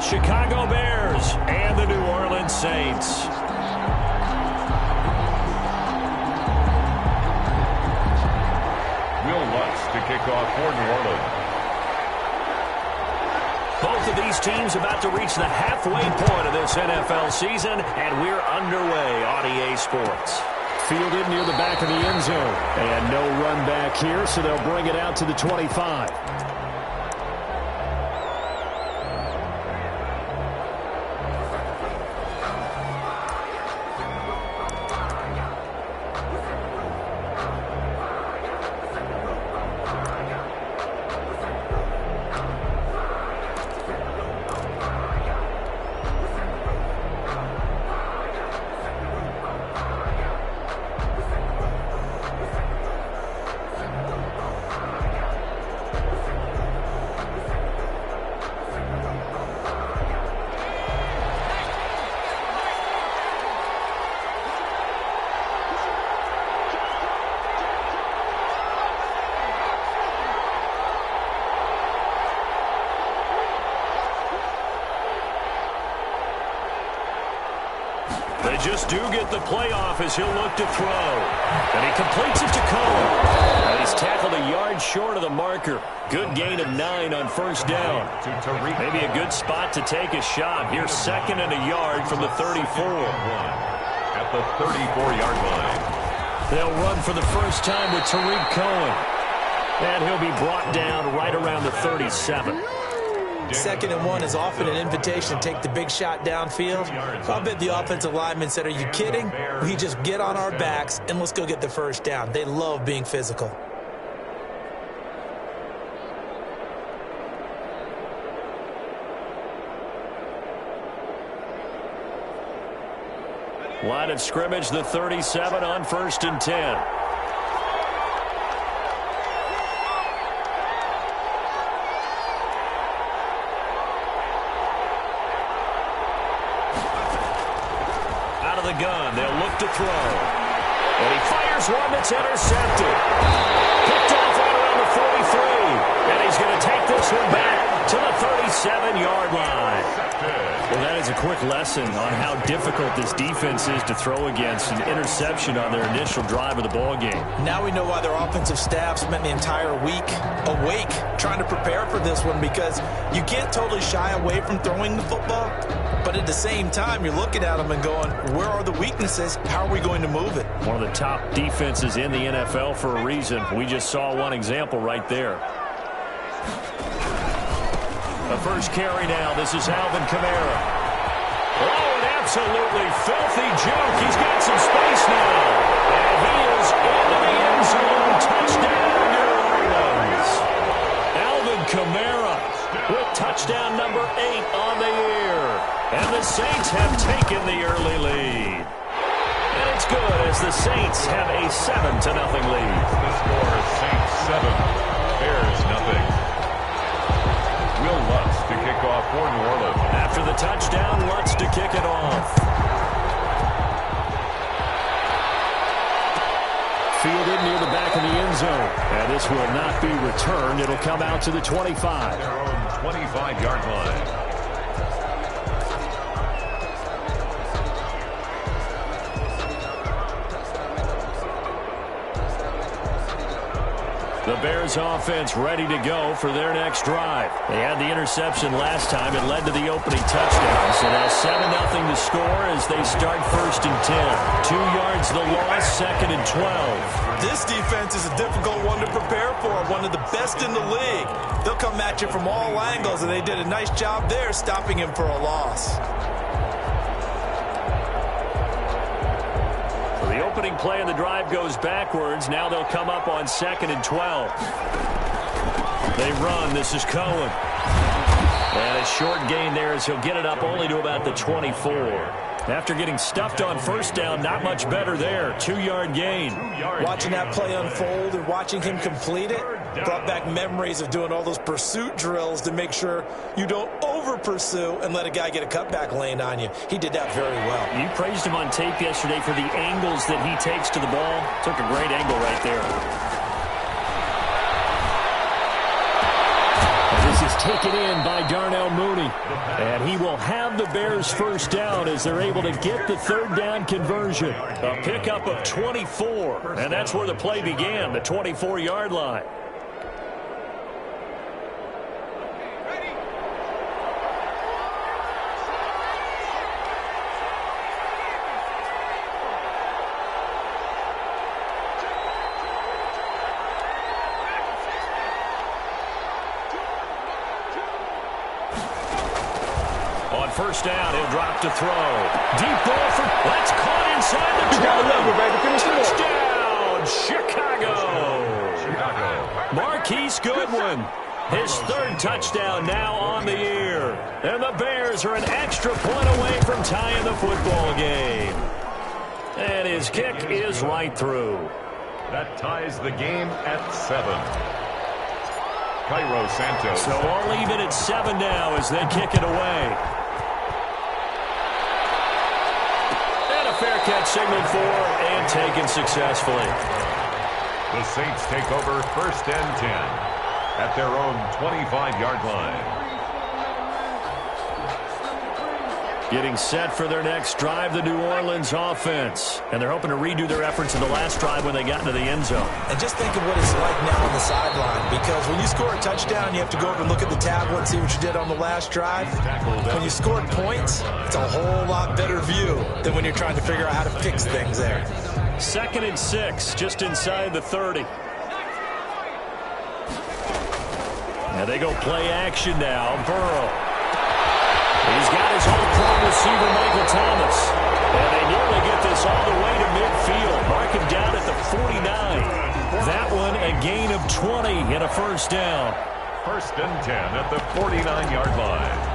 Chicago Bears and the New Orleans Saints. To kick off for New Orleans. Both of these teams about to reach the halfway point of this NFL season, and we're underway on EA Sports. Fielded near the back of the end zone. And no run back here, so they'll bring it out to the 25. They just do get the playoff as he'll look to throw. And he completes it to Cohen. And he's tackled a yard short of the marker. Good gain of 9 on first down. Maybe a good spot to take a shot. Here's 2nd and a yard from the 34. At the 34-yard line. They'll run for the first time with Tariq Cohen. And he'll be brought down right around the 37. 2nd and 1 is often an invitation to take the big shot downfield. I bet the offensive lineman said, are you kidding? We just get on our backs and let's go get the first down. They love being physical. Line of scrimmage, the 37 on 1st and 10. Gun. They'll look to throw. And he fires one that's intercepted. Picked off right around the 43. And he's going to take this one back to the 37-yard line. Well, that is a quick lesson on how difficult this defense is to throw against. An interception on their initial drive of the ball game. Now we know why their offensive staff spent the entire week awake trying to prepare for this one, because you can't totally shy away from throwing the football. But at the same time, you're looking at them and going, where are the weaknesses? How are we going to move it? One of the top defenses in the NFL for a reason. We just saw one example right there. The first carry now. This is Alvin Kamara. Oh, an absolutely filthy juke. He's got some space now. And he is into the end zone. Touchdown, New Orleans. Alvin Kamara with touchdown number 8 on the year. And the Saints have taken the early lead. And it's good as the Saints have a 7-0 lead. The score is Saints 7, Bears nothing. Will Lutz to kick off for New Orleans. After the touchdown, Lutz to kick it off. Fielded near the back of the end zone. And this will not be returned. It'll come out to the 25. Their own 25-yard line. The Bears offense ready to go for their next drive. They had the interception last time. It led to the opening touchdown. So now 7-0 to score as they start 1st and 10. 2 yards the loss, 2nd and 12. This defense is a difficult one to prepare for, one of the best in the league. They'll come at you from all angles, and they did a nice job there stopping him for a loss. The opening play of the drive goes backwards. Now they'll come up on 2nd and 12. They run. This is Cohen. And a short gain there as he'll get it up only to about the 24. After getting stuffed on first down, not much better there. 2-yard gain. Watching that play unfold and watching him complete it brought back memories of doing all those pursuit drills to make sure you don't over-pursue and let a guy get a cutback lane on you. He did that very well. You praised him on tape yesterday for the angles that he takes to the ball. Took a great angle right there. And this is taken in by Darnell Mooney. And he will have the Bears first down as they're able to get the third down conversion. A pickup of 24, and that's where the play began, the 24-yard line. First down, he'll drop to throw. Deep ball for, that's caught inside the 20. Touchdown, Chicago. Marquise Goodwin. His third touchdown now on the year. And the Bears are an extra point away from tying the football game. And his kick is right through. That ties the game at 7. Cairo Santos. So all even at 7 now as they kick it away. Fair catch signaled for and taken successfully. The Saints take over first and 10 at their own 25-yard line. Getting set for their next drive, the New Orleans offense. And they're hoping to redo their efforts in the last drive when they got into the end zone. And just think of what it's like now on the sideline, because when you score a touchdown, you have to go over and look at the tablet and see what you did on the last drive. When you scored points, it's a whole lot better view than when you're trying to figure out how to fix things there. 2nd and 6, just inside the 30. Now they go play action now. Burrow. He's got his all-pro receiver, Michael Thomas. And they nearly get this all the way to midfield. Mark him down at the 49. That one a gain of 20 and a first down. First and 10 at the 49-yard line.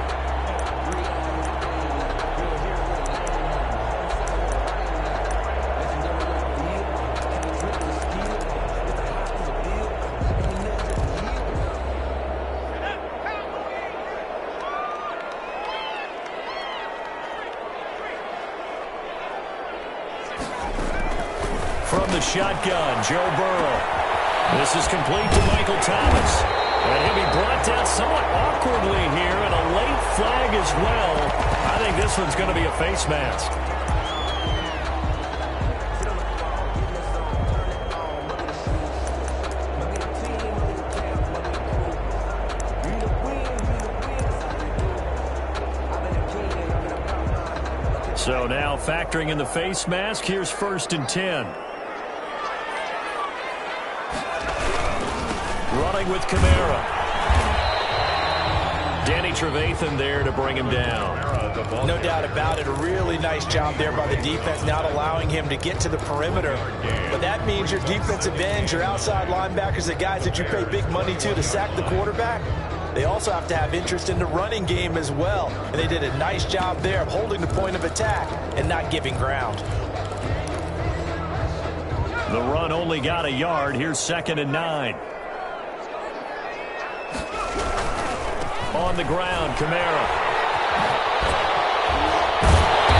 From the shotgun, Joe Burrow. This is complete to Michael Thomas. And he'll be brought down somewhat awkwardly here, and a late flag as well. I think this one's going to be a face mask. So now factoring in the face mask, here's 1st and 10. Running with Kamara. Danny Trevathan there to bring him down. No doubt about it. A really nice job there by the defense, not allowing him to get to the perimeter. But that means your defensive ends, your outside linebackers, the guys that you pay big money to sack the quarterback, they also have to have interest in the running game as well. And they did a nice job there of holding the point of attack and not giving ground. The run only got a yard. Here's 2nd and 9. On the ground, Kamara.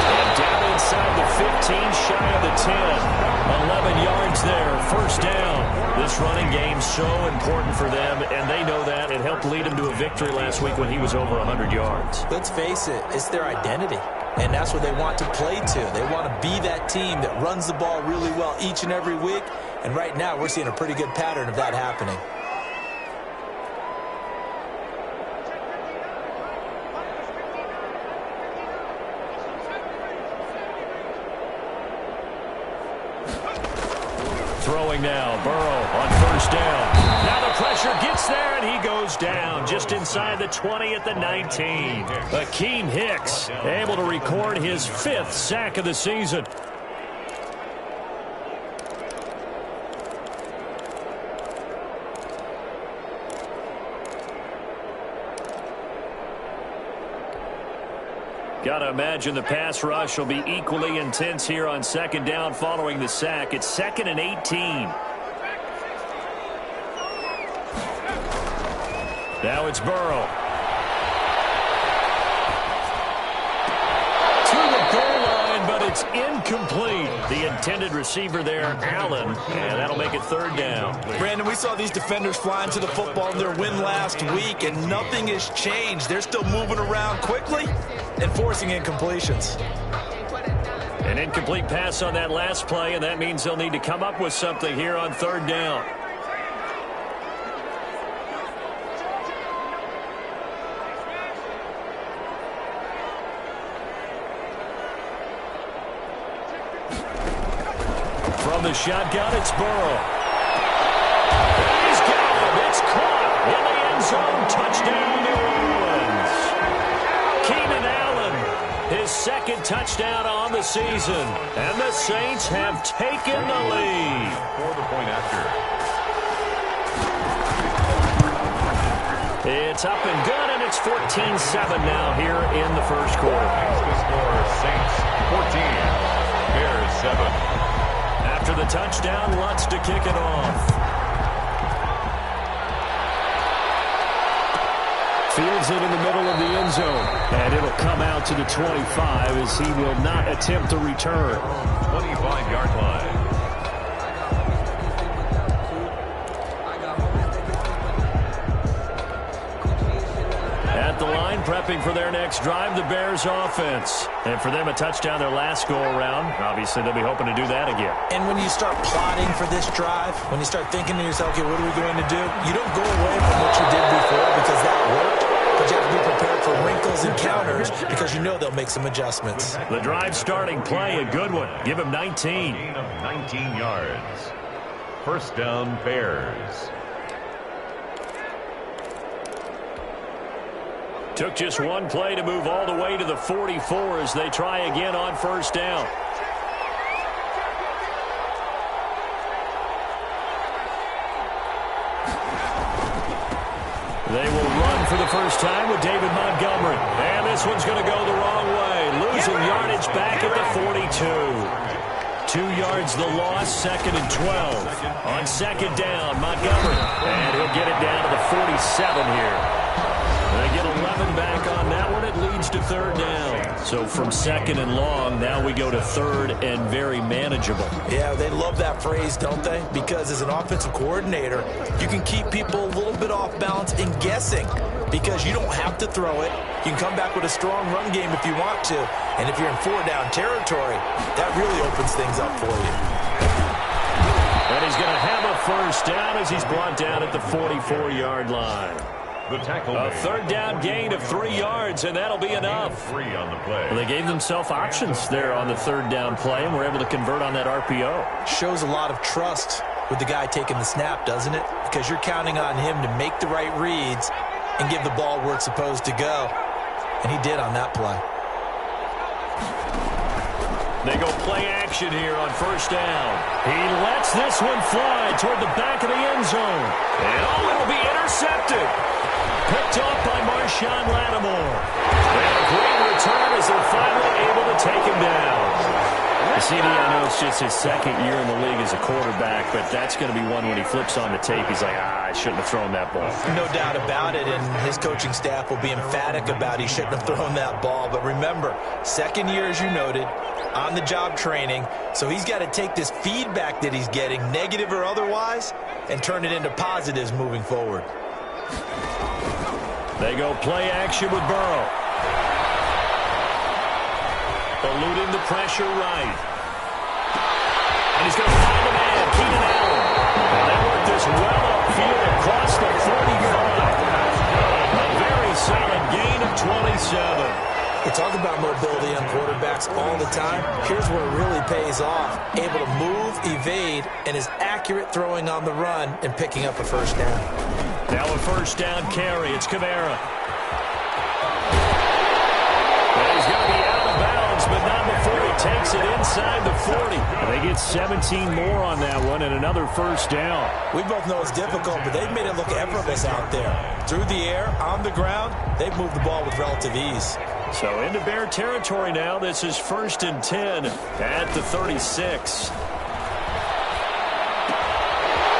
And down inside the 15, shy of the 10. 11 yards there, first down. This running game's so important for them, and they know that. It helped lead them to a victory last week when he was over 100 yards. Let's face it, it's their identity, and that's what they want to play to. They want to be that team that runs the ball really well each and every week, and right now we're seeing a pretty good pattern of that happening. Throwing now, Burrow on first down. Now the pressure gets there, and he goes down just inside the 20 at the 19. Akeem Hicks able to record his 5th sack of the season. Got to imagine the pass rush will be equally intense here on 2nd down following the sack. It's 2nd and 18. Now it's Burrow. To the goal line, but it's It's incomplete. The intended receiver there, Allen, and that'll make it third down. Brandon, we saw these defenders flying to the football in their win last week, and nothing has changed. They're still moving around quickly and forcing incompletions. An incomplete pass on that last play, and that means they'll need to come up with something here on third down. From the shotgun, it's Burrow. He's got it. It's caught in the end zone. Touchdown, New Orleans. Keenan Allen, his second touchdown on the season. And the Saints have taken the lead. For the point after. It's up and good, and it's 14-7 now here in the first quarter. Makes the score Saints 14, Bears 7. After the touchdown, Lutz to kick it off. Fields it in the middle of the end zone. And it'll come out to the 25 as he will not attempt to return. 25-yard line. At the line, prepping for their next drive, the Bears offense. And for them, a touchdown their last go-around. Obviously, they'll be hoping to do that again. And when you start plotting for this drive, when you start thinking to yourself, okay, what are we going to do? You don't go away from what you did before because that worked. But you have to be prepared for wrinkles and counters because you know they'll make some adjustments. The drive starting play, a good one. Give him 19. Gain of 19 yards. First down, Bears. Took just one play to move all the way to the 44 as they try again on first down. They will run for the first time with David Montgomery. And this one's going to go the wrong way. Losing yardage back at the 42. 2 yards the loss, second and 12. On second down, Montgomery. And he'll get it down to the 47 here. They get 11 back on that one. It leads to third down. So from second and long, now we go to third and very manageable. Yeah, they love that phrase, don't they? Because as an offensive coordinator, you can keep people a little bit off balance and guessing because you don't have to throw it. You can come back with a strong run game if you want to. And if you're in four-down territory, that really opens things up for you. And he's going to have a first down as he's brought down at the 44-yard line. The tackle A made. third down gain of 3 yards, and that'll be enough. 3 on the play. Well, they gave themselves options there on the third down play, and were able to convert on that RPO. Shows a lot of trust with the guy taking the snap, doesn't it? Because you're counting on him to make the right reads and give the ball where it's supposed to go. And he did on that play. They go play action here on first down. He lets this one fly toward the back of the end zone. And it'll be intercepted. Picked off by Marshawn Lattimore. And a great return as they're finally able to take him down. CD, I know it's just his second year in the league as a quarterback, but that's going to be one when he flips on the tape. He's like, I shouldn't have thrown that ball. No doubt about it, and his coaching staff will be emphatic about he shouldn't have thrown that ball. But remember, second year, as you noted, on-the-job training, so he's got to take this feedback that he's getting, negative or otherwise, and turn it into positives moving forward. They go play action with Burrow. Eluding the pressure right. And he's going to find a man, Keenan Allen. And they work this well upfield across the 45. A very solid gain of 27. We talk about mobility on quarterbacks all the time. Here's where it really pays off. Able to move, evade, and is accurate throwing on the run and picking up a first down. Now a first down carry. It's Kamara. And he's going to be out of bounds, but not before he takes it inside the 40. They get 17 more on that one and another first down. We both know it's difficult, but they've made it look effortless out there. Through the air, on the ground, they've moved the ball with relative ease. So into Bear territory now. This is 1st and 10 at the 36.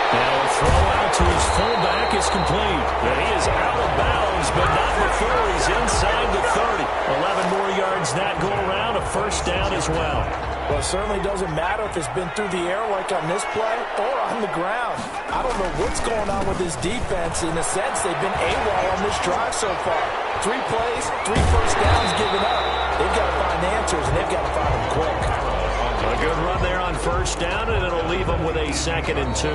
Now a throw out to his fullback is complete. And he is out of bounds, but not before he's inside the 30. 11 more yards that go around, a first down as well. Well, it certainly doesn't matter if it's been through the air like on this play or on the ground. I don't know what's going on with this defense. In a sense, they've been AWOL on this drive so far. 3 plays, 3 first downs given up. They've got to find answers, and they've got to find them quick. A good run there on first down, and it'll leave them with a 2nd and 2.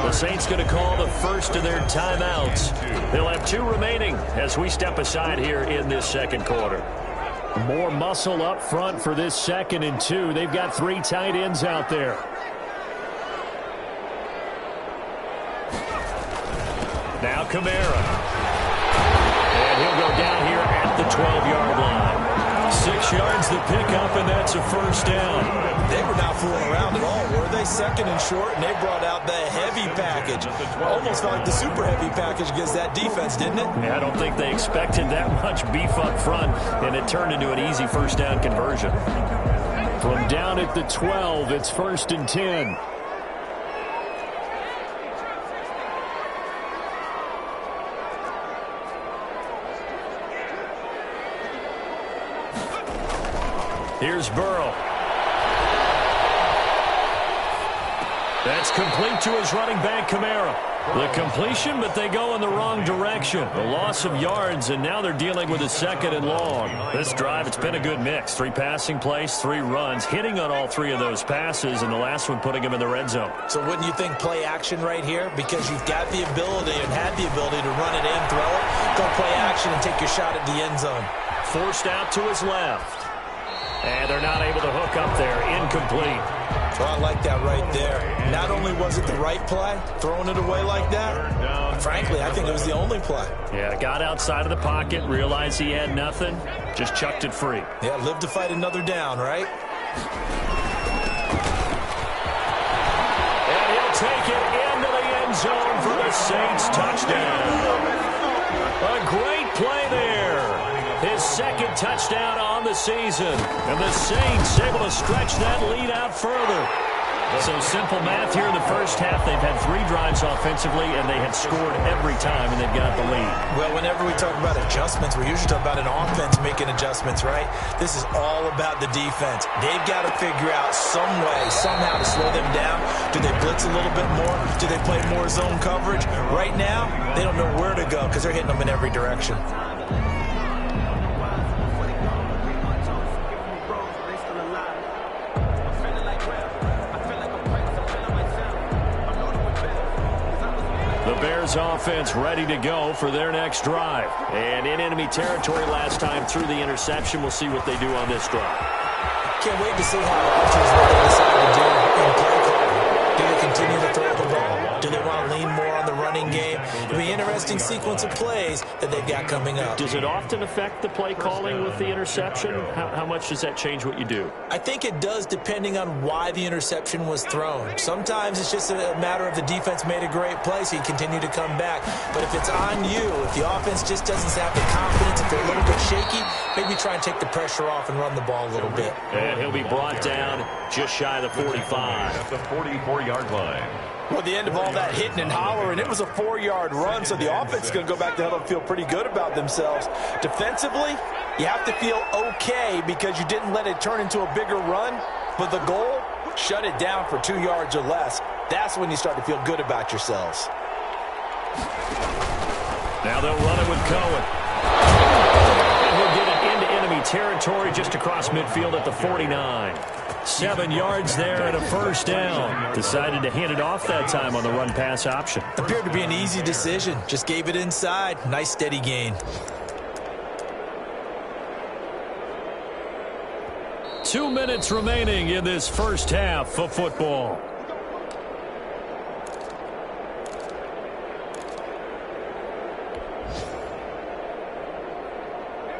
The Saints going to call the first of their timeouts. They'll have 2 remaining as we step aside here in this second quarter. More muscle up front for this 2nd and 2. They've got 3 tight ends out there. Now Kamara. And he'll go down here at the 12-yard line. 6 yards the pickup, and that's a first down. They were not fooling around at all, were they? 2nd and short, and they brought out the heavy package. Almost felt like the super heavy package against that defense, didn't it? Yeah, I don't think they expected that much beef up front, and it turned into an easy first down conversion. From down at the 12, it's 1st and 10. Here's Burrow. That's complete to his running back, Kamara. The completion, but they go in the wrong direction. The loss of yards, and now they're dealing with a 2nd and long. This drive, it's been a good mix. 3 passing plays, 3 runs, hitting on all 3 of those passes, and the last one putting him in the red zone. So wouldn't you think play action right here? Because you've got the ability and had the ability to run it and throw it. Go play action and take your shot at the end zone. Forced out to his left. And they're not able to hook up there. Incomplete. Well, I like that right there. Not only was it the right play, throwing it away like that, frankly, I think it was the only play. Yeah, got outside of the pocket, realized he had nothing, just chucked it free. Yeah, live to fight another down, right? And he'll take it into the end zone for the Saints touchdown. A great play there. His 2nd touchdown on the season. And the Saints able to stretch that lead out further. So simple math here in the first half. They've had 3 drives offensively, and they have scored every time, and they've got the lead. Well, whenever we talk about adjustments, we usually talk about an offense making adjustments, right? This is all about the defense. They've got to figure out some way, somehow to slow them down. Do they blitz a little bit more? Do they play more zone coverage? Right now, they don't know where to go because they're hitting them in every direction. Bears offense ready to go for their next drive. And in enemy territory last time through the interception. We'll see what they do on this drive. Can't wait to see how offenses what they decide to do in play calling. Do they continue to throw the ball? Do they want to lean more on the running game? It'll be an interesting sequence of plays that they've got coming up. Does it often affect the play calling with the interception? How much does that change what you do? I think it does depending on why the interception was thrown. Sometimes it's just a matter of the defense made a great play, so you continue to come back. But if it's on you, if the offense just doesn't have the confidence, if they're a little bit shaky, maybe try and take the pressure off and run the ball a little bit. And he'll be brought down just shy of the 45. At the 44-yard line. Well, at the end of all that hitting and hollering, it was a 4-yard run, so the offense is going to go back to huddle and feel pretty good about themselves. Defensively, you have to feel okay because you didn't let it turn into a bigger run, but the goal, shut it down for 2 yards or less. That's when you start to feel good about yourselves. Now they'll run it with Cohen. And he'll get it into enemy territory just across midfield at the 49. 7 yards there and a first down. Decided to hand it off that time on the run-pass option. Appeared to be an easy decision. Just gave it inside. Nice steady gain. 2 minutes remaining in this first half of football.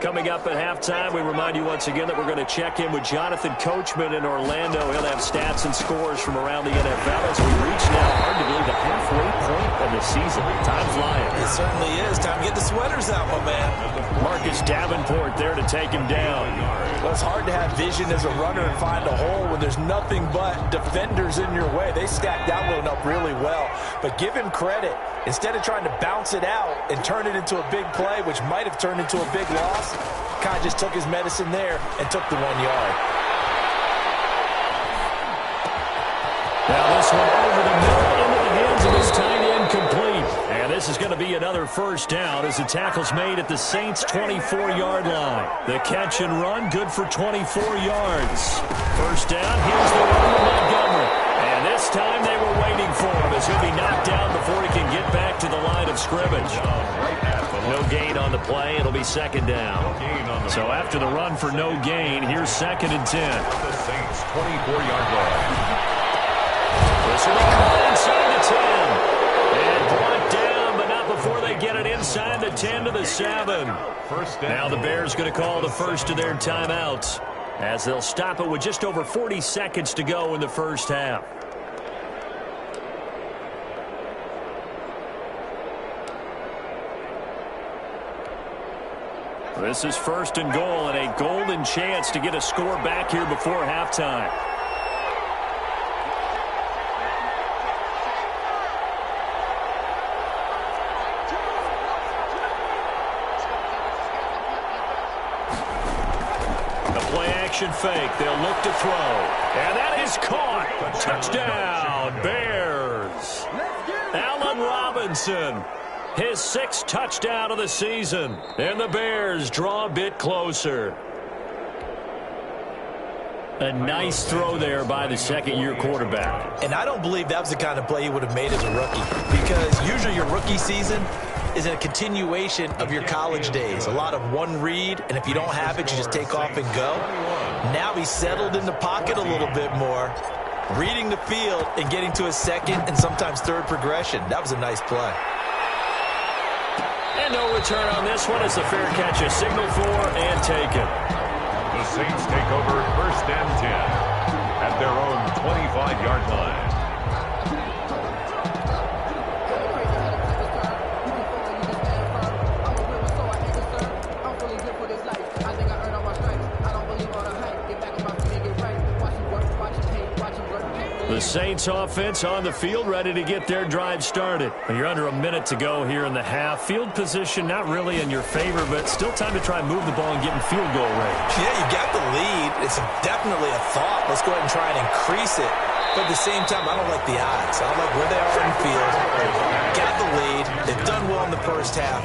Coming up at halftime, we remind you once again that we're going to check in with Jonathan Coachman in Orlando. He'll have stats and scores from around the NFL as we reach now, hard to believe, the halfway point of the season. Time flying. It certainly is. Time to get the sweaters out, my man. Marcus Davenport there to take him down. Well, it's hard to have vision as a runner and find a hole when there's nothing but defenders in your way. They stacked that one up really well. But give him credit. Instead of trying to bounce it out and turn it into a big play, which might have turned into a big loss, kind of just took his medicine there and took the 1 yard. Now this one over the middle into the hands of his tight end, complete. And this is going to be another first down as the tackle's made at the Saints' 24-yard line. The catch and run, good for 24 yards. First down, here's the run to Montgomery. And this time they were waiting for him as he'll be knocked down before he can get back to the line of scrimmage. No gain on the play. It'll be second down. So after the run for no gain, here's 2nd and 10. The Saints' 24-yard line. This will be caught inside the 10. And brought down, but not before they get it inside the 10 to the 7. First down. Now the Bears going to call the first of their timeouts as they'll stop it with just over 40 seconds to go in the first half. This is 1st and goal and a golden chance to get a score back here before halftime. Fake. They'll look to throw. And that is caught. Touchdown, Bears. Allen Robinson, his 6th touchdown of the season. And the Bears draw a bit closer. A nice throw there by the second-year quarterback. And I don't believe that was the kind of play he would have made as a rookie, because usually your rookie season is a continuation of your college days. A lot of one read, and if you don't have it, you just take off and go. Now he's settled in the pocket a little bit more, reading the field and getting to his 2nd and sometimes 3rd progression. That was a nice play. And no return on this one as the fair catch is signaled for and taken. The Saints take over 1st and 10 at their own 25-yard line. The Saints offense on the field, ready to get their drive started. You're under a minute to go here in the half. Field position not really in your favor, but still time to try and move the ball and get in field goal range. Yeah, you got the lead. It's definitely a thought. Let's go ahead and try and increase it. But at the same time, I don't like the odds. I don't like where they are in the field. Got the lead. They've done well in the first half.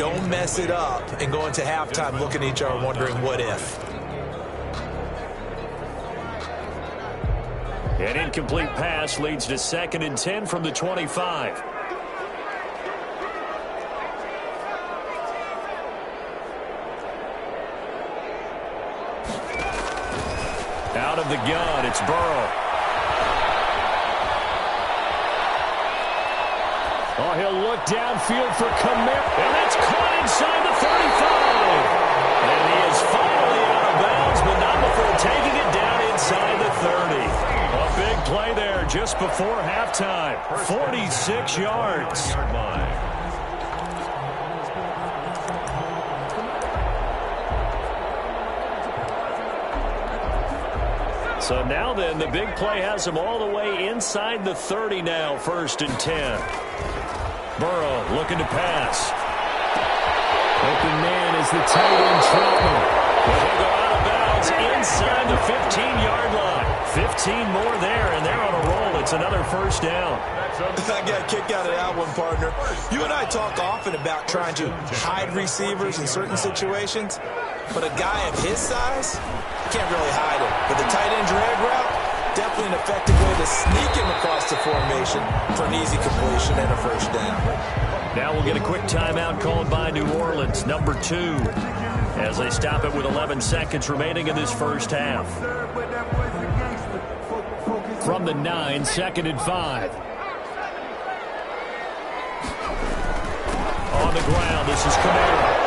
Don't mess it up and go into halftime looking at each other wondering what if. An incomplete pass leads to 2nd and 10 from the 25. Out of the gun, it's Burrow. Oh, he'll look downfield for Kamara. And that's caught inside the 35. And he is finally out of bounds, but not before taking it down inside the 30. A big play there just before halftime. 46 yards. So now then, the big play has him all the way inside the 30 now, 1st and 10. Burrow looking to pass. Open man is the tight end Troutman. But he'll go out of bounds inside the 15-yard line. 15 more there, and they're on a roll. It's another first down. I got a kick out of that one, partner. You and I talk often about trying to hide receivers in certain situations, but a guy of his size, can't really hide him. But the tight end drag route, definitely an effective way to sneak him across the formation for an easy completion and a first down. Now we'll get a quick timeout called by New Orleans, number 2, as they stop it with 11 seconds remaining in this first half. From the 9, 2nd and 5. On the ground, this is Kamara.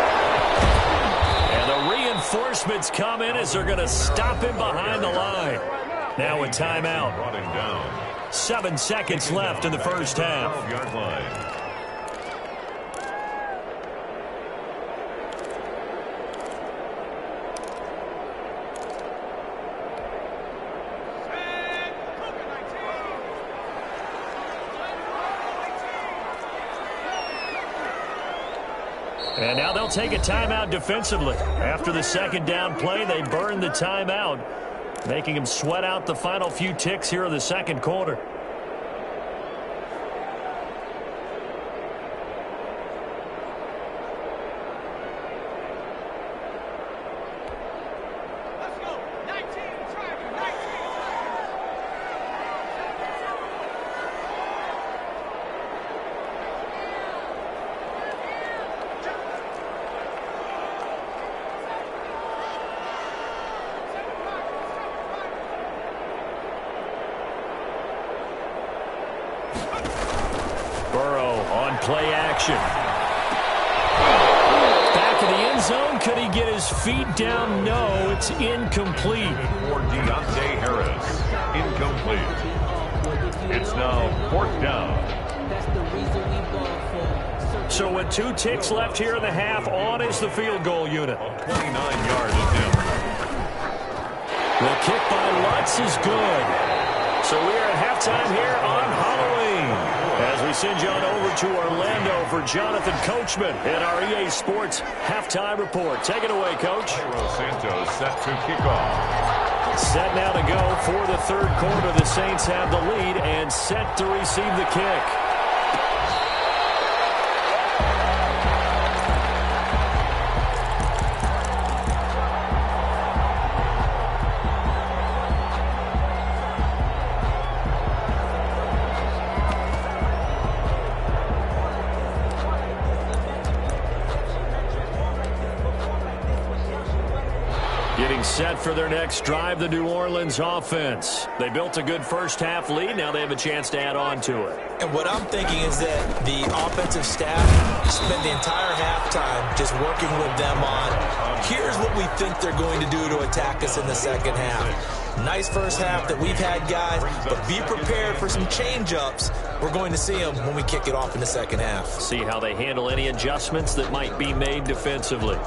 And the reinforcements come in as they're going to stop him behind the line. Now a timeout. 7 seconds left in the first half. And now they'll take a timeout defensively. After the second down play, they burn the timeout, making them sweat out the final few ticks here in the second quarter. play action. Back in the end zone. Could he get his feet down? No, it's incomplete. For Deontay Harris. Incomplete. It's now 4th down. So with 2 ticks left here in the half, on is the field goal unit. 29-yard attempt. The kick by Lutz is good. So we are at halftime here on Halloween. As we send you on over to Orlando for Jonathan Coachman in our EA Sports Halftime Report. Take it away, Coach. Cairo Santos set to kick off. Set now to go for the 3rd quarter. The Saints have the lead and set to receive the kick. Getting set for their next drive, the New Orleans offense. They built a good first-half lead. Now they have a chance to add on to it. And what I'm thinking is that the offensive staff spent the entire halftime just working with them on, here's what we think they're going to do to attack us in the second half. Nice first half that we've had, guys, but be prepared for some change-ups. We're going to see them when we kick it off in the second half. See how they handle any adjustments that might be made defensively.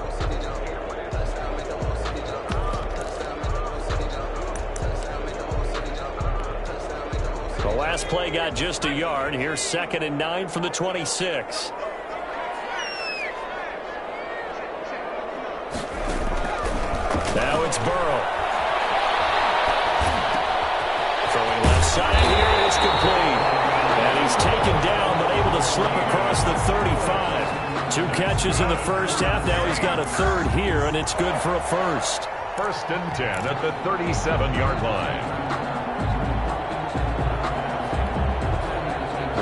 The last play got just a yard. Here's 2nd and 9 from the 26. Now it's Burrow. Throwing left side here. It's complete. And he's taken down but able to slip across the 35. 2 catches in the first half. Now he's got a 3rd here, and it's good for a first. 1st and 10 at the 37-yard line.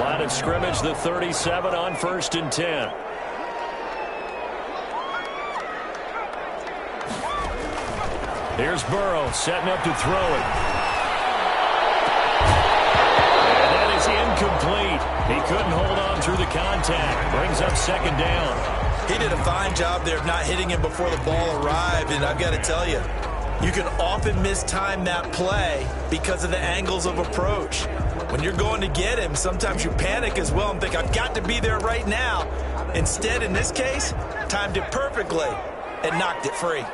Line of scrimmage, the 37 on 1st and 10. Here's Burrow setting up to throw it. And that is incomplete. He couldn't hold on through the contact. Brings up 2nd down. He did a fine job there of not hitting him before the ball arrived, and I've got to tell you, you can often mistime that play because of the angles of approach. When you're going to get him, sometimes you panic as well and think, I've got to be there right now. Instead, in this case, timed it perfectly and knocked it free.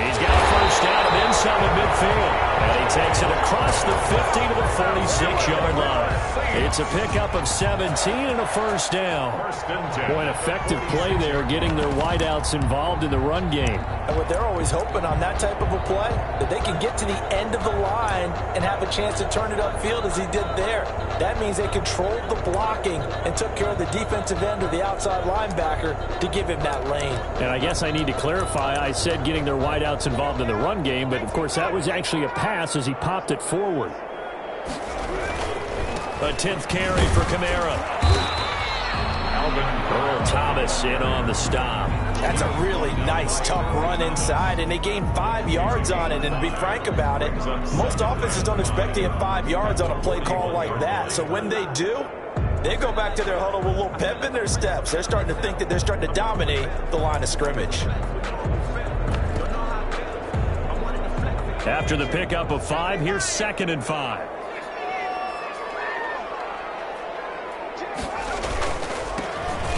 He's got a first down and then some in midfield. And he takes it across the 50 to the 46-yard line. It's a pickup of 17 and a first down. 1st and 10. Boy, an effective play there, getting their wideouts involved in the run game. And what they're always hoping on that type of a play, that they can get to the end of the line and have a chance to turn it upfield as he did there. That means they controlled the blocking and took care of the defensive end or the outside linebacker to give him that lane. And I guess I need to clarify, I said getting their wideouts involved in the run game, but of course that was actually a pass as he popped it forward. A 10th carry for Kamara. Earl Thomas in on the stop. That's a really nice, tough run inside, and they gained 5 yards on it. And to be frank about it, most offenses don't expect to get 5 yards on a play call like that. So when they do, they go back to their huddle with a little pep in their steps. They're starting to think that they're starting to dominate the line of scrimmage. After the pickup of 5, here's 2nd and 5.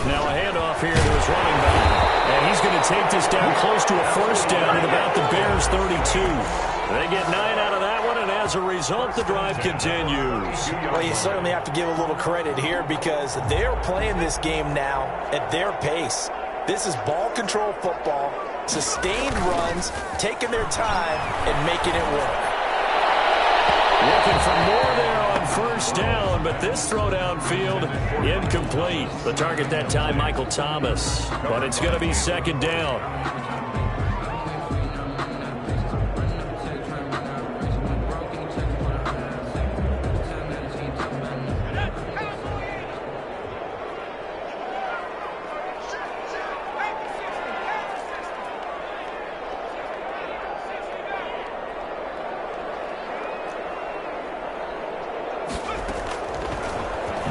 Now a handoff here to his running back. And he's going to take this down close to a first down at about the Bears' 32. They get 9 out of that one, and as a result, the drive continues. Well, you certainly have to give a little credit here because they're playing this game now at their pace. This is ball control football, sustained runs, taking their time, and making it work. Looking for more there on first down, but this throw downfield incomplete. The target that time, Michael Thomas. But it's going to be 2nd down.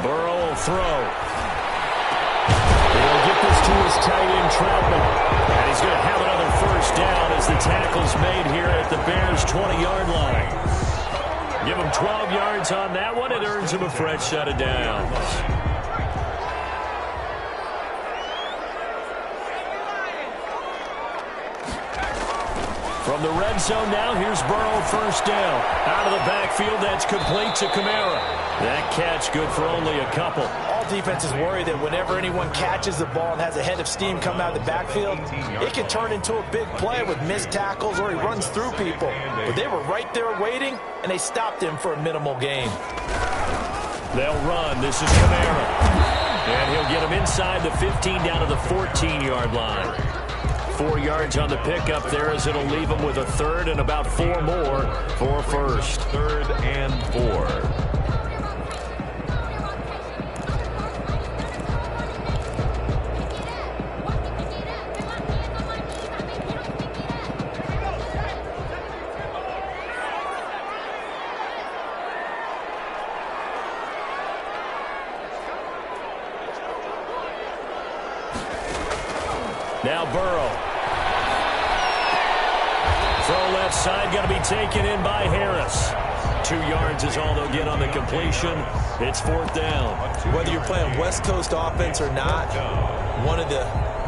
Burrow will throw. He'll get this to his tight end, Troutman. And he's going to have another first down as the tackle's made here at the Bears' 20-yard line. Give him 12 yards on that one. It earns him a fresh set of downs. From the red zone now, here's Burrow, first down. Out of the backfield, that's complete to Kamara. That catch good for only a couple. All defenses worry that whenever anyone catches the ball and has a head of steam coming out of the backfield, it can turn into a big play with missed tackles or he runs through people. But they were right there waiting, and they stopped him for a minimal gain. They'll run. This is Kamara. And he'll get him inside the 15 down to the 14-yard line. 4 yards on the pickup there as it'll leave him with a third and about 4 more for a first. 3rd and 4. Now Burrow. Throw left side, got to be taken in by Harris. 2 yards is all they'll get on the completion. It's 4th down. Whether you're playing West Coast offense or not, one of the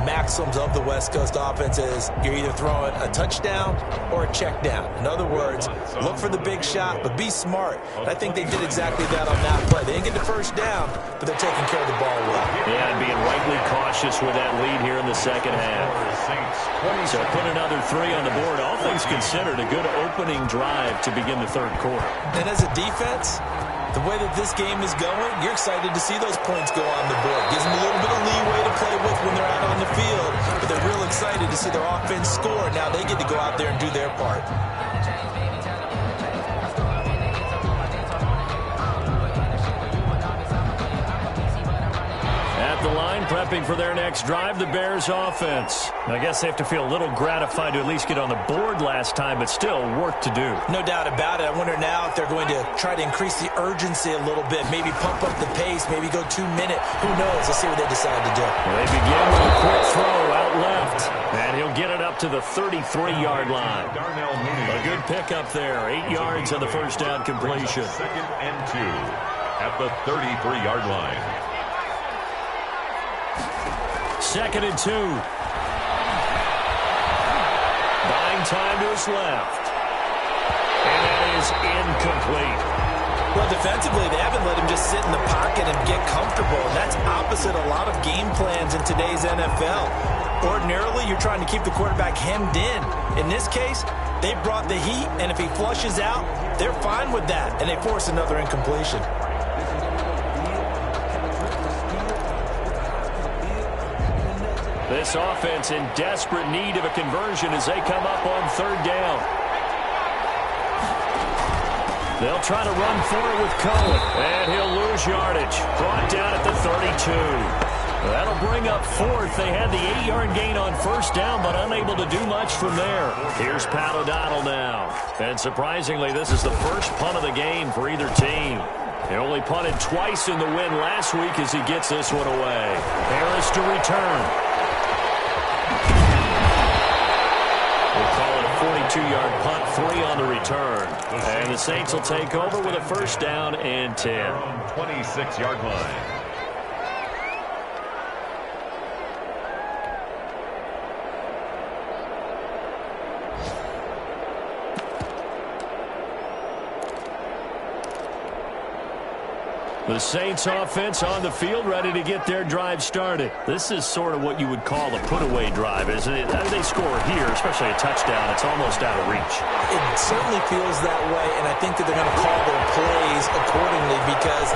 maxims of the West Coast offense is you're either throwing a touchdown or a check down. In other words, look for the big shot, but be smart. And I think they did exactly that on that play. They didn't get the first down, but they're taking care of the ball well. Yeah, and being rightly cautious with that lead here in the second half. So put another 3 on the board. All things considered, a good opening drive to begin the third quarter. And as a defense, the way that this game is going, you're excited to see those points go on the board. Gives them a little bit of leeway to play with when they're out on the field, but they're real excited to see their offense score. Now they get to go out there and do their part. At the line, prepping for their next drive, the Bears offense. I guess they have to feel a little gratified to at least get on the board last time, but still work to do. No doubt about it. I wonder now if they're going to try to increase the urgency a little bit, maybe pump up the pace, maybe go 2 minute. Who knows? Let's see what they decide to do. They begin with a quick throw out left, and he'll get it up to the 33-yard line. A good pickup there. 8 yards on the first down completion. 2nd and 2 at the 33-yard line. 2nd and 2. Buying time to his left. And that is incomplete. Well, defensively, they haven't let him just sit in the pocket and get comfortable. And that's opposite a lot of game plans in today's NFL. Ordinarily, you're trying to keep the quarterback hemmed in. In this case, they brought the heat, and if he flushes out, they're fine with that, and they force another incompletion. This offense in desperate need of a conversion as they come up on 3rd down. They'll try to run for it with Cohen, and he'll lose yardage. Brought down at the 32. That'll bring up 4th. They had the 8-yard gain on first down, but unable to do much from there. Here's Pat O'Donnell now. And surprisingly, this is the first punt of the game for either team. He only punted twice in the win last week as he gets this one away. Harris to return. We'll call it a 42-yard punt, 3 on the return. And the Saints will take over with a first down and 10. 26-yard line. The Saints offense on the field, ready to get their drive started. This is sort of what you would call a put-away drive, isn't it? As they score here, especially a touchdown, it's almost out of reach. It certainly feels that way, and I think that they're going to call their plays accordingly because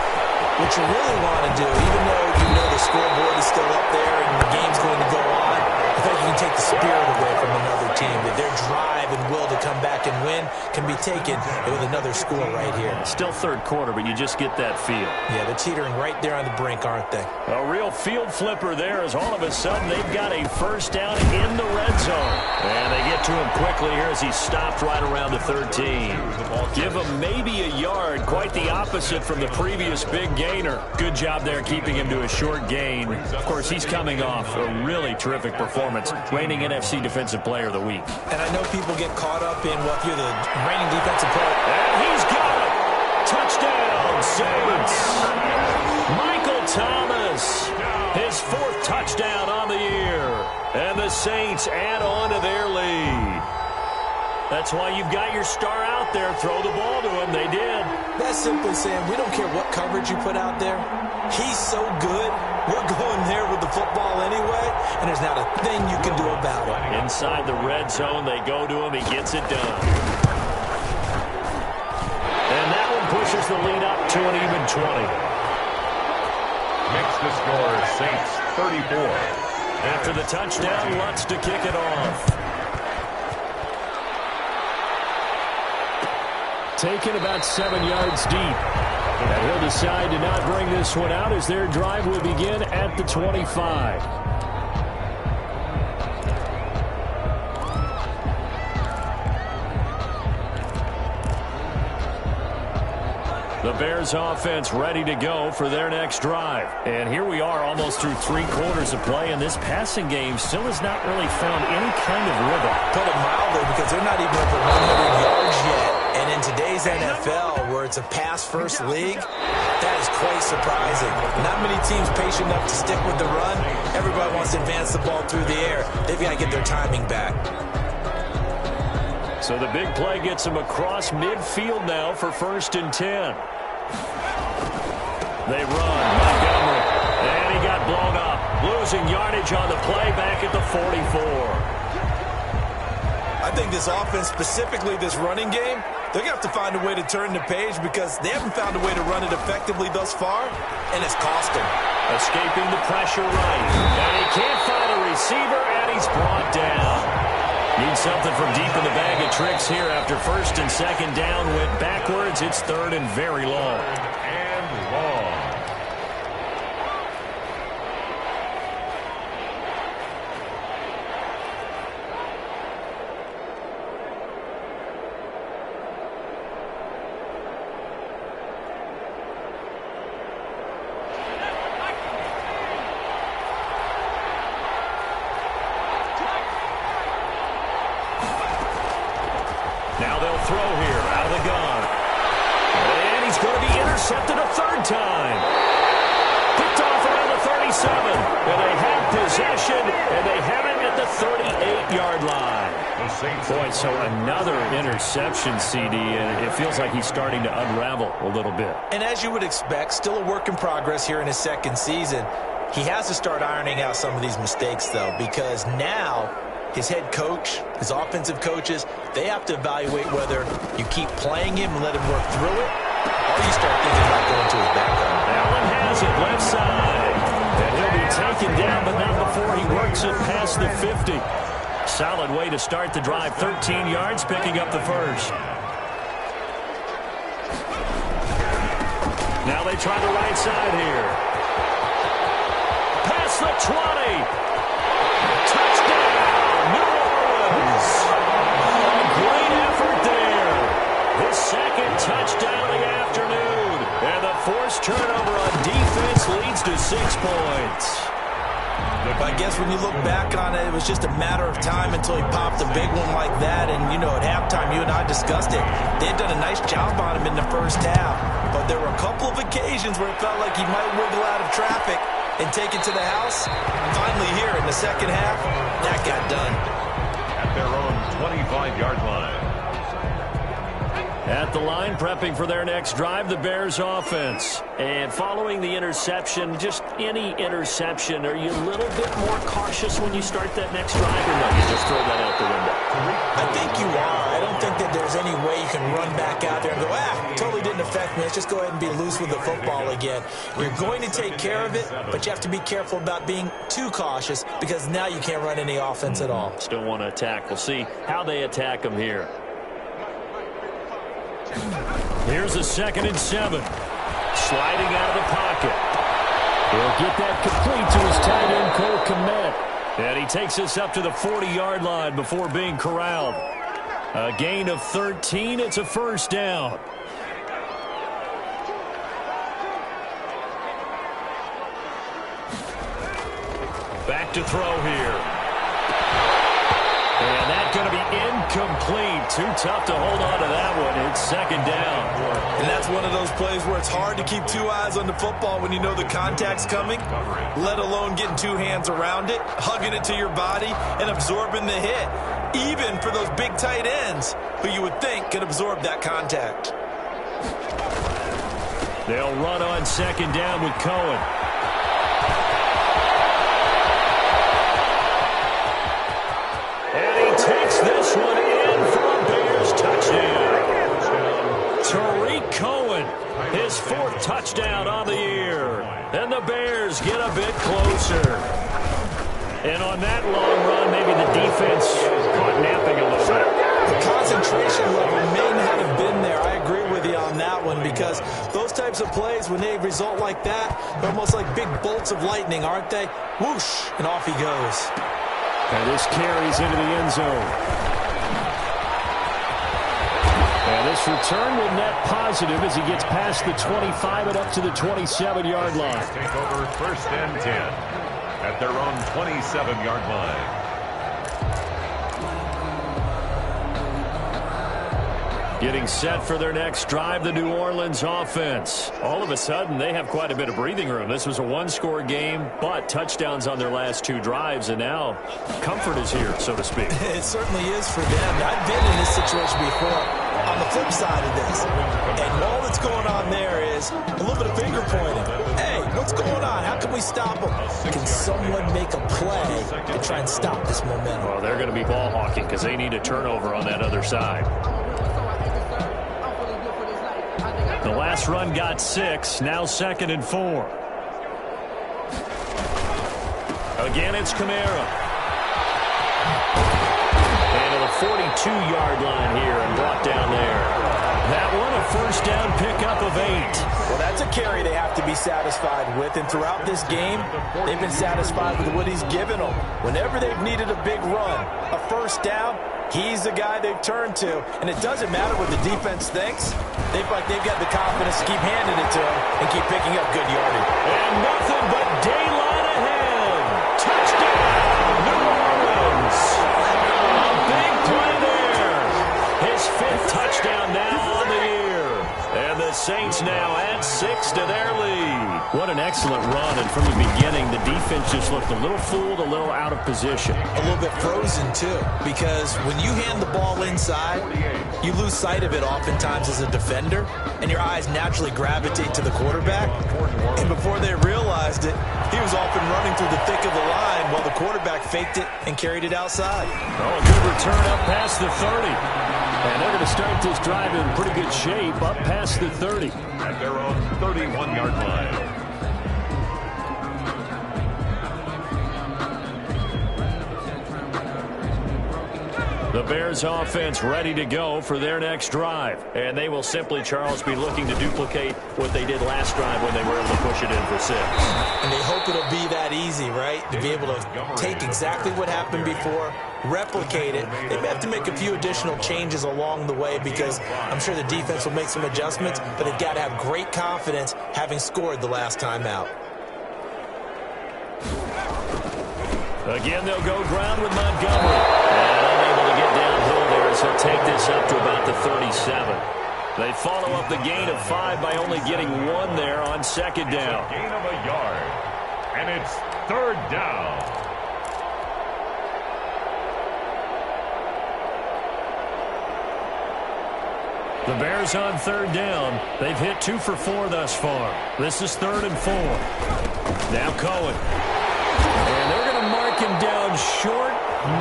what you really want to do, even though you know the scoreboard is still up there and the game's going to go on, I think you can take the spirit away from another team. That their drive and will to come back and win can be taken with another score right here. Still third quarter, but you just get that feel. Yeah, they're teetering right there on the brink, aren't they? A real field flipper there as all of a sudden they've got a first down in the red zone. And they get to him quickly here as he stopped right around the 13. Give him maybe a yard, quite the opposite from the previous big gainer. Good job there keeping him to a short gain. Of course, he's coming off a really terrific performance, reigning NFC Defensive Player of the Week. And I know people get caught up in, well, if you're the reigning defensive player. And he's got it. Touchdown, Saints. Michael Thomas, his 4th touchdown on the year. And the Saints add on to their lead. That's why you've got your star out there. Throw the ball to him. They did. That's simply saying we don't care what coverage you put out there. He's so good. We're going there with the football anyway, and there's not a thing you can do about it. Inside the red zone, they go to him. He gets it done. And that one pushes the lead up to an even 20. Makes the score Saints 34. After the touchdown, Lutz to kick it off. Taken about 7 yards deep. And he'll decide to not bring this one out as their drive will begin at the 25. The Bears offense ready to go for their next drive. And here we are almost through 3 quarters of play, and this passing game still has not really found any kind of rhythm. Put it mildly, because they're not even over 100 yards yet. And in today's NFL, where it's a pass-first league, that is quite surprising. Not many teams patient enough to stick with the run. Everybody wants to advance the ball through the air. They've got to get their timing back. So the big play gets him across midfield now for 1st and 10. They run. Montgomery. And he got blown up. Losing yardage on the play back at the 44. I think this offense, specifically this running game, they're going to have to find a way to turn the page because they haven't found a way to run it effectively thus far, and it's cost them. Escaping the pressure right. And he can't find a receiver, and he's brought down. Need something from deep in the bag of tricks here after 1st and 2nd down went backwards. It's 3rd and very long. And long. Now they'll throw here out of the gun. And he's going to be intercepted a 3rd time. Picked off around the 37. And they have possession, and they have it at the 38-yard line. Boy, so another interception, CD, and it feels like he's starting to unravel a little bit. And as you would expect, still a work in progress here in his 2nd season. He has to start ironing out some of these mistakes, though, because now his head coach, his offensive coaches, they have to evaluate whether you keep playing him and let him work through it, or you start thinking about going to his backup. Allen has it left side. And he'll be taken down, but not before he works it past the 50. Solid way to start the drive. 13 yards, picking up the 1st. Now they try the right side here. Past the 20. Touchdown, New Orleans. A great effort there. His 2nd touchdown of the afternoon. And the forced turnover on defense leads to 6 points. But I guess when you look back on it, it was just a matter of time until he popped a big one like that. And, you know, at halftime, you and I discussed it. They had done a nice job on him in the 1st half. But there were a couple of occasions where it felt like he might wiggle out of traffic and take it to the house. Finally here in the 2nd half, that got done. At their own 25-yard line. At the line, prepping for their next drive, the Bears offense. And following the interception, just any interception, are you a little bit more cautious when you start that next drive, or no, you just throw that out the window? I think you are. I don't think that there's any way you can run back out there and go, totally didn't affect let's just go ahead and be loose with the football again. You're going to take care of it, but you have to be careful about being too cautious because now you can't run any offense at all. Still want to attack. We'll see how they attack them here. Here's a 2nd and 7. Sliding out of the pocket. He'll get that complete to his tight end, Cole Kmet. And he takes us up to the 40-yard line before being corralled. A gain of 13. It's a first down. Back to throw here. And that's going to be incomplete. Too tough to hold on to that one. It's 2nd down. And that's one of those plays where it's hard to keep 2 eyes on the football when you know the contact's coming, let alone getting 2 hands around it, hugging it to your body, and absorbing the hit, even for those big tight ends who you would think could absorb that contact. They'll run on 2nd down with Cohen. Takes this one in for a Bears touchdown. Tariq Cohen, his 4th touchdown on the year. And the Bears get a bit closer. And on that long run, maybe the defense caught napping a little bit. The concentration level may not have been there. I agree with you on that one because those types of plays, when they result like that, they're almost like big bolts of lightning, aren't they? Whoosh, and off he goes. And this carries into the end zone. And this return will net positive as he gets past the 25 and up to the 27-yard line. Take over 1st and 10 at their own 27-yard line. Getting set for their next drive, the New Orleans offense. All of a sudden, they have quite a bit of breathing room. This was a 1-score game, but touchdowns on their last 2 drives, and now comfort is here, so to speak. It certainly is for them. I've been in this situation before on the flip side of this, and all that's going on there is a little bit of finger pointing. Hey, what's going on? How can we stop them? Can someone make a play to try and stop this momentum? Well, they're going to be ball hawking because they need a turnover on that other side. The last run got 6, now 2nd and 4. Again, it's Kamara. And to the 42-yard line here and brought down there. That one, a first down pickup of 8. Well, that's a carry they have to be satisfied with, and throughout this game, they've been satisfied with what he's given them. Whenever they've needed a big run, a first down, he's the guy they've turned to, and it doesn't matter what the defense thinks. They've got the confidence to keep handing it to him and keep picking up good yardage. And nothing but daylight ahead. Touchdown, New Orleans. A big play there. His 5th touchdown now on the year. And the Saints now add 6 to their lead. What an excellent run, and from the beginning, the defense just looked a little fooled, a little out of position. A little bit frozen, too, because when you hand the ball inside, you lose sight of it oftentimes as a defender, and your eyes naturally gravitate to the quarterback. And before they realized it, he was off and running through the thick of the line while the quarterback faked it and carried it outside. Oh, a good return up past the 30. And they're going to start this drive in pretty good shape up past the 30. At their own 31-yard line. The Bears offense ready to go for their next drive. And they will simply, Charles, be looking to duplicate what they did last drive when they were able to push it in for 6. And they hope it'll be that easy, right? To be able to take exactly what happened before, replicate it. They may have to make a few additional changes along the way because I'm sure the defense will make some adjustments, but they've got to have great confidence having scored the last time out. Again, they'll go ground with Montgomery. And unable to get downhill there as he'll take this up to about the 37. They follow up the gain of 5 by only getting 1 there on 2nd down. Gain of a yard. And it's 3rd down. The Bears on 3rd down. They've hit 2 for 4 thus far. This is 3rd and 4. Now Cohen. And they're going to mark him down short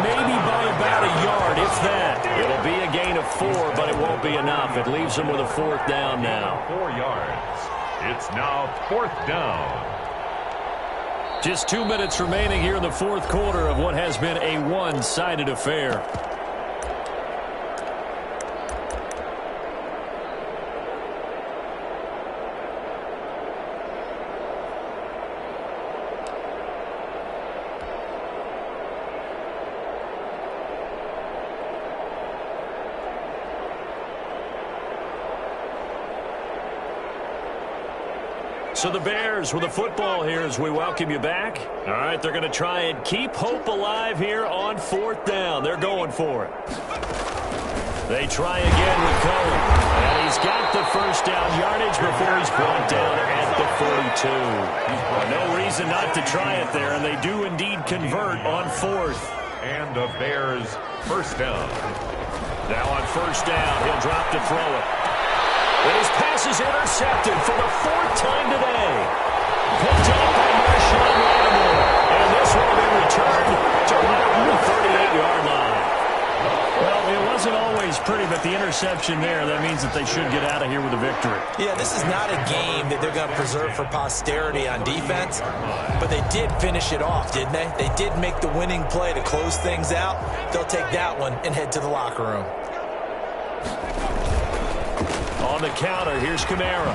maybe by about a yard, if that. It'll be a gain of 4, but it won't be enough. It leaves them with a 4th down now. 4 yards. It's now 4th down. Just 2 minutes remaining here in the 4th quarter of what has been a one-sided affair. So the Bears with the football here as we welcome you back. All right, they're going to try and keep hope alive here on 4th down. They're going for it. They try again with Cohen. And he's got the first down yardage before he's brought down at the 42. No reason not to try it there, and they do indeed convert on 4th. And the Bears first down. Now on 1st down, he'll drop to throw it. And his pass is intercepted for the 4th time today. Picked up by Marshawn Lattimore. And this will be returned to right around the 38-yard line. Well, it wasn't always pretty, but the interception there, that means that they should get out of here with a victory. Yeah, this is not a game that they're going to preserve for posterity on defense, but they did finish it off, didn't they? They did make the winning play to close things out. They'll take that one and head to the locker room. On the counter, here's Kamara.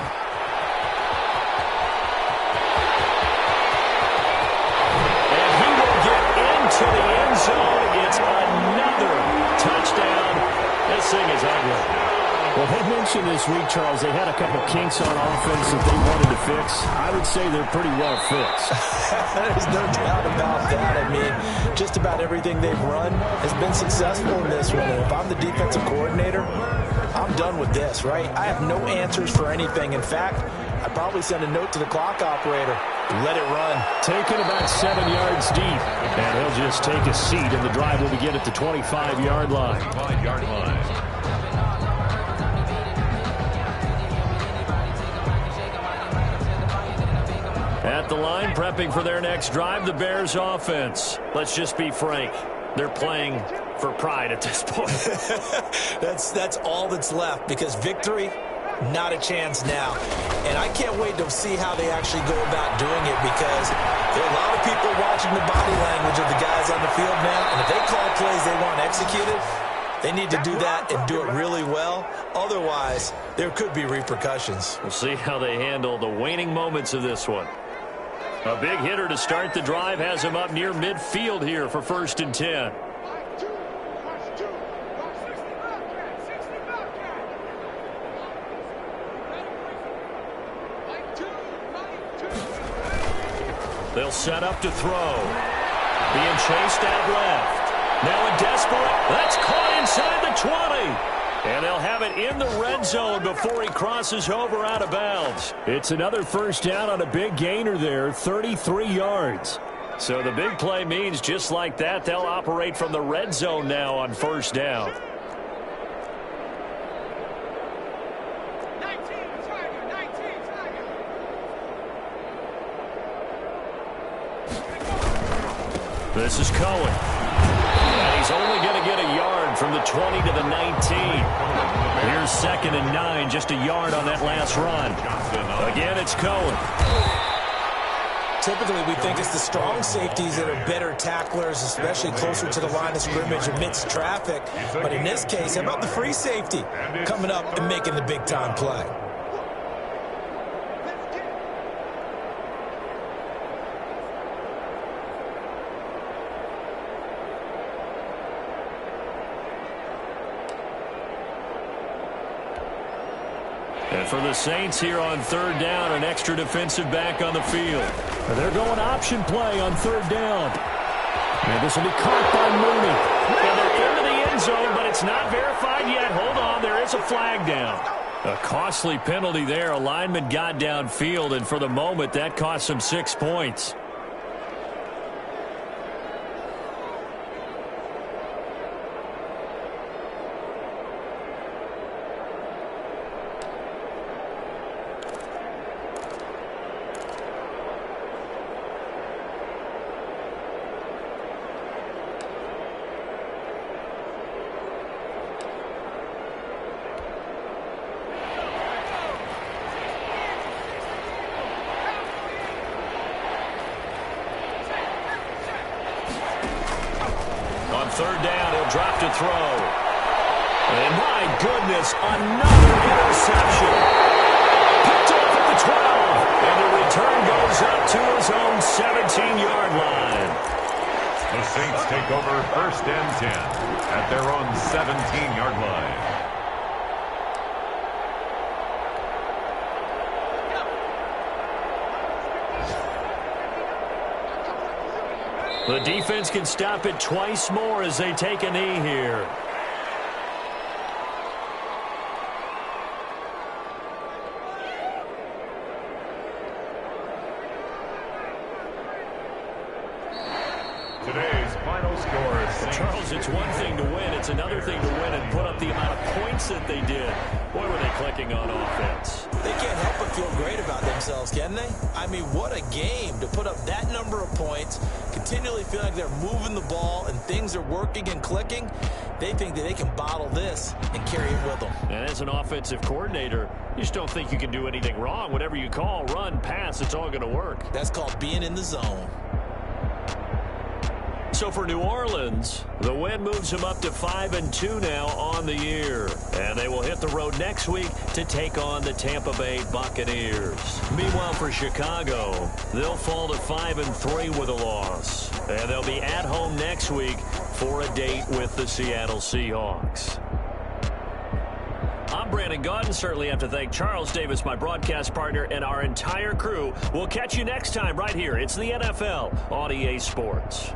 And he will get into the end zone. It's another touchdown. This thing is ugly. Well, they mentioned this week, Charles, they had a couple kinks on offense that they wanted to fix. I would say they're pretty well fixed. There's no doubt about that. I mean, just about everything they've run has been successful in this one. And if I'm the defensive coordinator, I'm done with this, right? I have no answers for anything. In fact, I'd probably send a note to the clock operator. Let it run. Taken about 7 yards deep. And he'll just take a seat, and the drive will begin at the 25-yard line. 25-yard line. At the line, prepping for their next drive, the Bears offense. Let's just be frank. They're playing for pride at this point. That's all that's left, because victory, not a chance now. And I can't wait to see how they actually go about doing it, because there are a lot of people watching the body language of the guys on the field now, and if they call plays they want executed, they need to do that and do it really well. Otherwise, there could be repercussions. We'll see how they handle the waning moments of this one. A big hitter to start the drive has him up near midfield here for 1st and 10. They'll set up to throw. Being chased out left. Now a desperate. That's caught inside the 20. And they'll have it in the red zone before he crosses over out of bounds. It's another first down on a big gainer there, 33 yards. So the big play means just like that, they'll operate from the red zone now on 1st down. This is Cohen. And he's only going to get a yard from the 20 to the 19. Here's 2nd and 9, just a yard on that last run. Again, it's Cohen. Typically, we think it's the strong safeties that are better tacklers, especially closer to the line of scrimmage amidst traffic. But in this case, how about the free safety coming up and making the big-time play? And for the Saints here on 3rd down, an extra defensive back on the field. And they're going option play on 3rd down. And this will be caught by Mooney. And they're into the end zone, but it's not verified yet. Hold on, there is a flag down. A costly penalty there. A lineman got downfield, and for the moment, that cost him 6 points. third down. He'll drop to throw. And my goodness, another interception. Picked off at the 12. And the return goes up to his own 17-yard line. The Saints take over 1st and 10 at their own 17-yard line. The defense can stop it twice more as they take a knee here. Today's final score is Charles, it's one thing to win. It's another thing to win and put up the amount of points that they did. Boy, were they clicking on offense. They can't help but feel great about themselves, can they? I mean, what a game to put up that number of points, continually feel like they're moving the ball and things are working and clicking. They think that they can bottle this and carry it with them. And as an offensive coordinator, you just don't think you can do anything wrong. Whatever you call, run, pass, it's all going to work. That's called being in the zone. So for New Orleans, the win moves them up to 5-2 now on the year. And they will hit the road next week to take on the Tampa Bay Buccaneers. Meanwhile, for Chicago, they'll fall to 5-3 with a loss. And they'll be at home next week for a date with the Seattle Seahawks. I'm Brandon Gaudin. Certainly have to thank Charles Davis, my broadcast partner, and our entire crew. We'll catch you next time right here. It's the NFL on EA Sports.